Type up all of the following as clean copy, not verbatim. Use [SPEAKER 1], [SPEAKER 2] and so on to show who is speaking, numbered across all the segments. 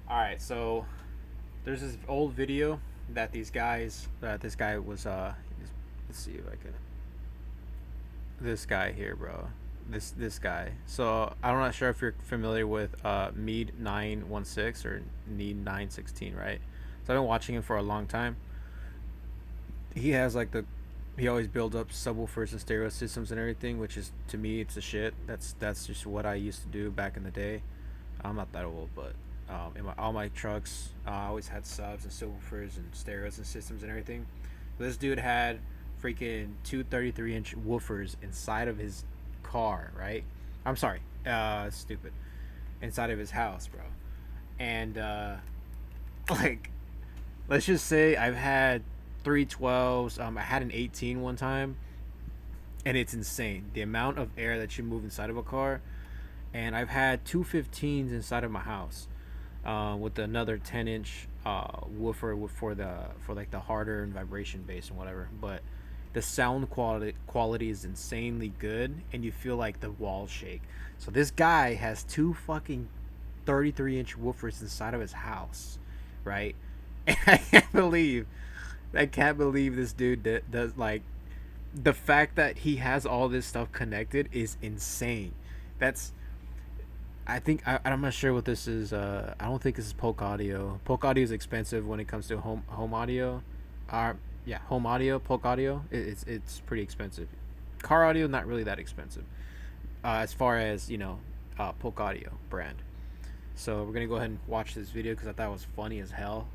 [SPEAKER 1] All right, so there's this old video that this guy was let's see if I can. This guy here, bro. This guy. So I'm not sure if you're familiar with Mead 916 or Need 916, right? So I've been watching him for a long time. He has like the he always builds up subwoofers and stereo systems and everything, which is to me it's a shit. That's just what I used to do back in the day. I'm not that old, but all my trucks, I always had subs and subwoofers and stereos and systems and everything. This dude had freaking two 33-inch woofers inside of his car, right? I'm sorry, stupid. Inside of his house, bro. And like, let's just say I've had 312s. I had an 18 one time, and it's insane the amount of air that you move inside of a car. And I've had two 15s inside of my house, with another 10-inch woofer for like the harder and vibration bass and whatever. But the sound quality is insanely good, and you feel like the walls shake. So this guy has two fucking 33-inch woofers inside of his house, right? And I can't believe this dude does like the fact that he has all this stuff connected is insane. That's I'm not sure what this is. I don't think this is Polk Audio. Polk Audio is expensive when it comes to home audio. Yeah, home audio, Polk Audio. It's pretty expensive. Car audio not really that expensive. As far as Polk Audio brand. So we're gonna go ahead and watch this video because I thought it was funny as hell,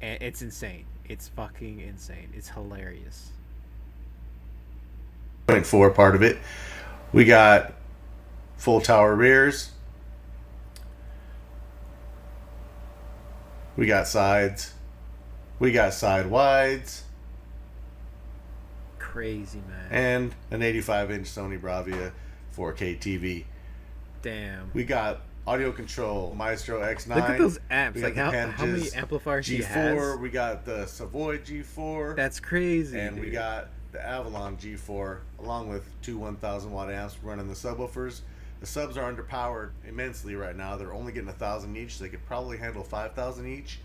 [SPEAKER 1] and it's insane. It's fucking insane. It's hilarious.
[SPEAKER 2] 0.4 part of it. We got full tower rears. We got sides. We got side wides.
[SPEAKER 1] Crazy, man.
[SPEAKER 2] And an 85-inch Sony Bravia 4K TV.
[SPEAKER 1] Damn.
[SPEAKER 2] We got audio control, Maestro X9.
[SPEAKER 1] Look at those amps.
[SPEAKER 2] We
[SPEAKER 1] Like
[SPEAKER 2] got
[SPEAKER 1] how many amplifiers
[SPEAKER 2] G4,
[SPEAKER 1] he has?
[SPEAKER 2] we got the Savoy G4.
[SPEAKER 1] That's crazy.
[SPEAKER 2] And
[SPEAKER 1] dude.
[SPEAKER 2] we got the Avalon G4 along with two 1,000 watt amps running the subwoofers. The subs are underpowered immensely right now. They're only getting 1,000 each. So they could probably handle 5,000 each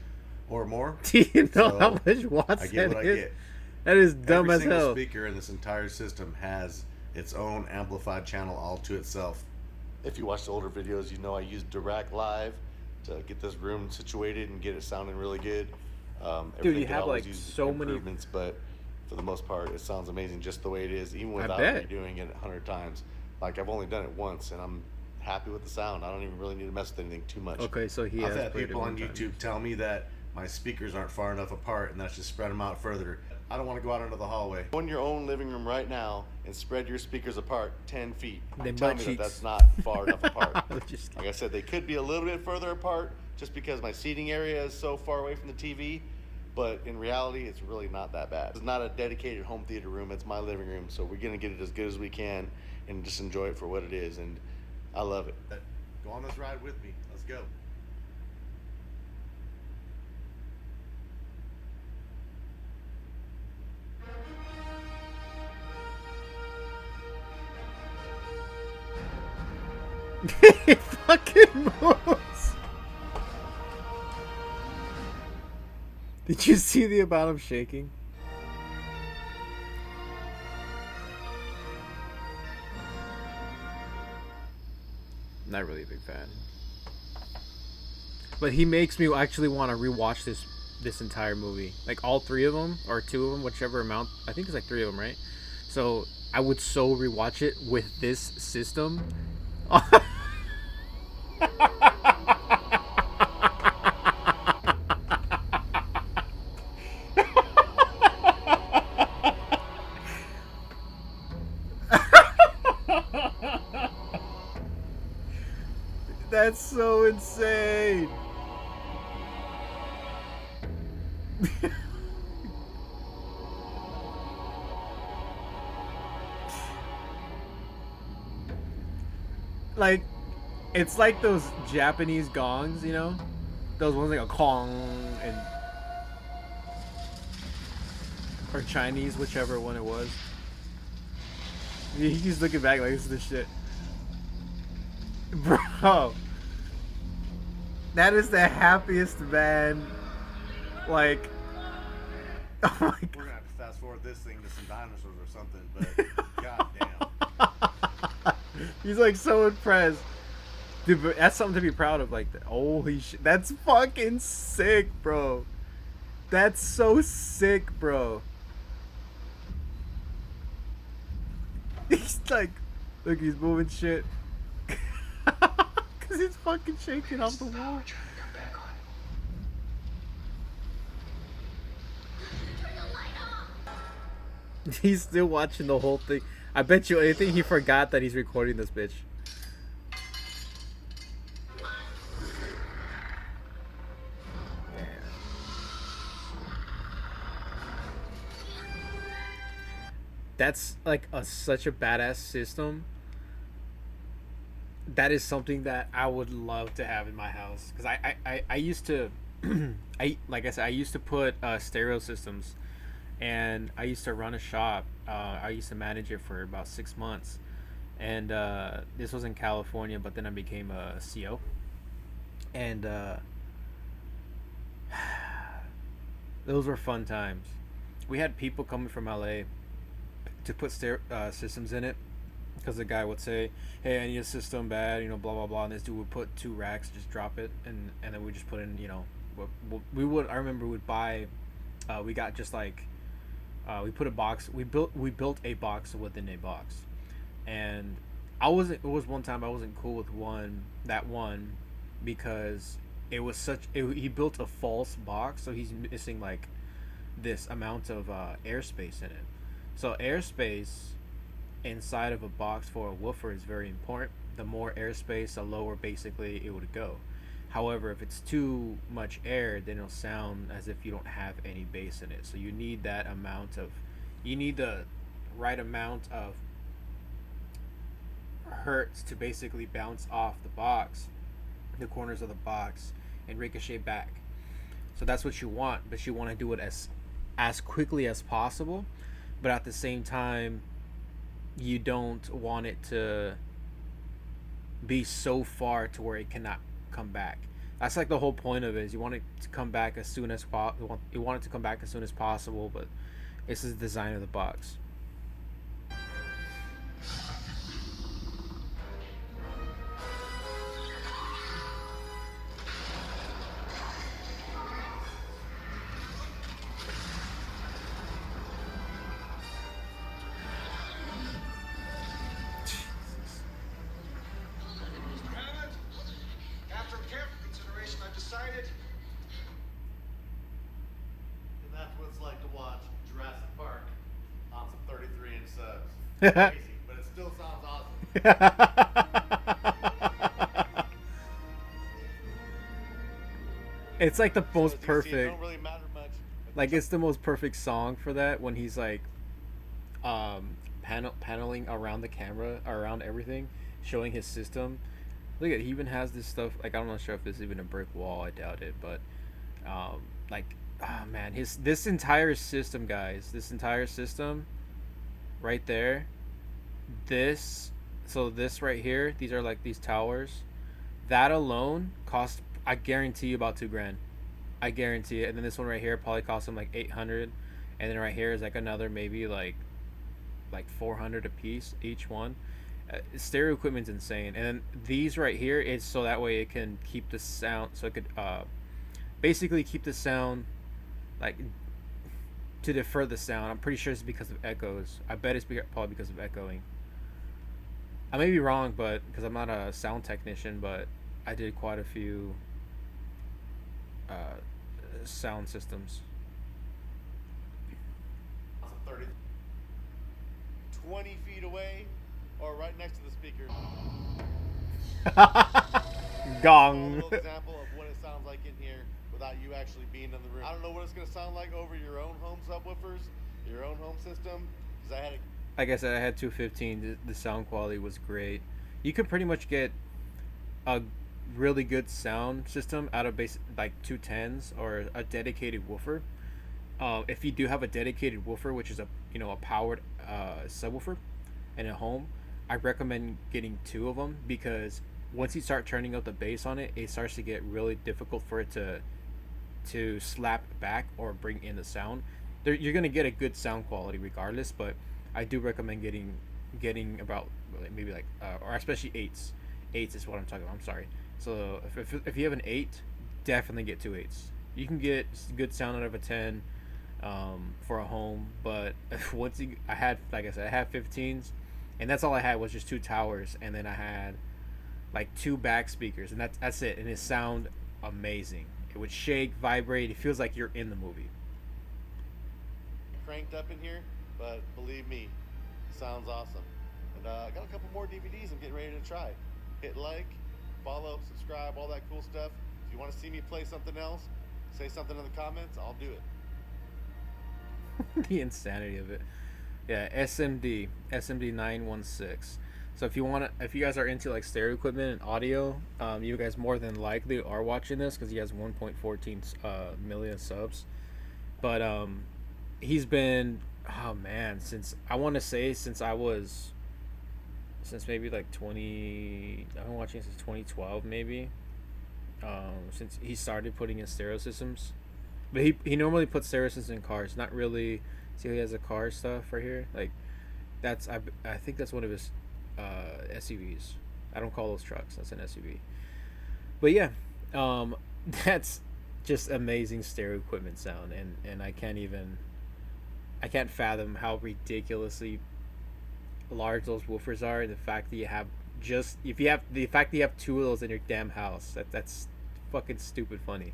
[SPEAKER 2] or more.
[SPEAKER 1] Do you know
[SPEAKER 2] So,
[SPEAKER 1] how much watts
[SPEAKER 2] I get
[SPEAKER 1] that
[SPEAKER 2] what I
[SPEAKER 1] is?
[SPEAKER 2] get.
[SPEAKER 1] That is dumb
[SPEAKER 2] Every
[SPEAKER 1] as
[SPEAKER 2] single
[SPEAKER 1] hell.
[SPEAKER 2] speaker in this entire system has its own amplified channel all to itself. If you watch the older videos, you know I used Dirac Live to get this room situated and get it sounding really good.
[SPEAKER 1] Dude, you
[SPEAKER 2] could
[SPEAKER 1] have
[SPEAKER 2] always
[SPEAKER 1] like
[SPEAKER 2] use
[SPEAKER 1] so many.
[SPEAKER 2] improvements, but for the most part, it sounds amazing just the way it is, even without
[SPEAKER 1] bet.
[SPEAKER 2] redoing it 100 times. Like I've only done it once, and I'm happy with the sound. I don't even really need to mess with anything too much.
[SPEAKER 1] Okay, so he
[SPEAKER 2] I've
[SPEAKER 1] has
[SPEAKER 2] had
[SPEAKER 1] played it
[SPEAKER 2] people
[SPEAKER 1] one
[SPEAKER 2] on
[SPEAKER 1] time.
[SPEAKER 2] YouTube tell me that my speakers aren't far enough apart, and that's just spread them out further. I don't want to go out into the hallway. Go in your own living room right now and spread your speakers apart 10 feet.
[SPEAKER 1] They
[SPEAKER 2] Tell
[SPEAKER 1] butt
[SPEAKER 2] me
[SPEAKER 1] cheeks.
[SPEAKER 2] that's not far enough apart.
[SPEAKER 1] Just
[SPEAKER 2] Like I said, they could be a little bit further apart just because my seating area is so far away from the TV, but in reality, it's really not that bad. It's not a dedicated home theater room. It's my living room, so we're going to get it as good as we can and just enjoy it for what it is, and I love it. Go on this ride with me. Let's go.
[SPEAKER 1] he fucking moves. Did you see the amount of shaking? Not really a big fan. But he makes me actually want to rewatch this entire movie. Like all three of them or two of them, whichever amount. I think it's like three of them, right? So I would so rewatch it with this system. That's so insane. Like, it's like those Japanese gongs, you know? Those ones like a kong and or Chinese, whichever one it was. He's looking back like this is the shit. Bro. That is the happiest man. Like, oh my
[SPEAKER 2] We're gonna have to fast forward this thing to some dinosaurs or something, but god damn.
[SPEAKER 1] god. He's like so impressed. Dude, but that's something to be proud of. Like, holy shit. That's fucking sick, bro. That's so sick, bro. He's like, look, he's moving shit. Because he's fucking shaking off the wall. He's still watching the whole thing. I bet you anything he forgot that he's recording this bitch. That's like such a badass system. That is something that I would love to have in my house because I used to I like I said I used to put stereo systems, and I used to run a shop. I used to manage it for about 6 months, and this was in California. But then I became a CO, and those were fun times. We had people coming from LA to put systems in it because the guy would say, "Hey, I need a system bad," blah blah blah, and this dude would put 2 racks, just drop it, and then we just put in, we would. I remember we'd buy, we got just like, we put a box. We built a box within a box, and I wasn't. It was one time I wasn't cool with one because he built a false box, so he's missing like this amount of airspace in it. So airspace inside of a box for a woofer is very important. The more airspace, the lower basically it would go. However, if it's too much air, then it'll sound as if you don't have any bass in it. So you need the right amount of hertz to basically bounce off the box, the corners of the box, and ricochet back. So that's what you want, but you want to do it as quickly as possible, but at the same time you don't want it to be so far to where it cannot come back. That's like the whole point of it. Is you want it to come back as soon as you want it to come back as soon as possible, but this is the design of the box.
[SPEAKER 3] After careful consideration, I've decided.
[SPEAKER 2] And that's what it's like to watch Jurassic Park on some 33-inch subs. Crazy, but it still sounds awesome.
[SPEAKER 1] It's like the
[SPEAKER 2] So
[SPEAKER 1] most
[SPEAKER 2] as you see, it
[SPEAKER 1] perfect.
[SPEAKER 2] don't really matter much.
[SPEAKER 1] Like it's the most perfect song for that when he's like paneling around the camera, around everything, showing his system. Look at, he even has this stuff, like I'm not sure if this is even a brick wall, I doubt it, but like, oh man, his this entire system, guys, this entire system right there, this so this right here, these are like these towers. That alone cost, I guarantee you, about 2 grand. I guarantee it. And then this one right here probably cost him like 800, and then right here is like another maybe like 400 a piece each one. Stereo equipment's insane, and then these right here is so that way it can keep the sound, so it could basically keep the sound, like, to defer the sound. I'm pretty sure it's because of echoes. I bet it's probably because of echoing. I may be wrong, but because I'm not a sound technician, but I did quite a few uh, sound systems.
[SPEAKER 2] Some 20 feet away or right next to the speaker. A
[SPEAKER 1] Gong.
[SPEAKER 2] little example of what it sounds like in here without you actually being in the room. I don't know what it's going to sound like over your own home subwoofers, your own home system, because I had a
[SPEAKER 1] Like I said, I had 215. The sound quality was great. You could pretty much get a really good sound system out of base like 210s or a dedicated woofer. If you do have a dedicated woofer, which is a powered subwoofer in a home, I recommend getting 2 of them because once you start turning up the bass on it, it starts to get really difficult for it to slap back or bring in the sound. You're gonna get a good sound quality regardless, but I do recommend getting about maybe like or especially eights. Eights is what I'm talking about. I'm sorry. So if you have an eight, definitely get two eights. You can get good sound out of a 10 for a home, but once you, I had like I said, I had 15s, and that's all I had was just two towers, and then I had like two back speakers, and that's it, and it sound amazing. It would shake, vibrate. It feels like you're in the movie.
[SPEAKER 2] Cranked up in here, but believe me, sounds awesome. And I got a couple more DVDs I'm getting ready to try. Hit like, follow, subscribe, all that cool stuff. If you want to see me play something else, say something in the comments. I'll do it.
[SPEAKER 1] The insanity of it. Yeah, SMD 916. So if you guys are into like stereo equipment and audio, you guys more than likely are watching this because he has 1.14 million subs. But he's been, oh man, since I want to say since maybe like 20, I've been watching since 2012 maybe. Since he started putting in stereo systems, but he normally puts stereo systems in cars. Not really. See, he has a car stuff right here. Like that's I think that's one of his SUVs. I don't call those trucks. That's an SUV. But yeah, that's just amazing stereo equipment sound, and I can't fathom how ridiculously large those woofers are. The fact that you have the fact that you have two of those in your damn house, that's fucking stupid funny.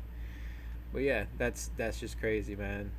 [SPEAKER 1] But yeah, that's just crazy, man.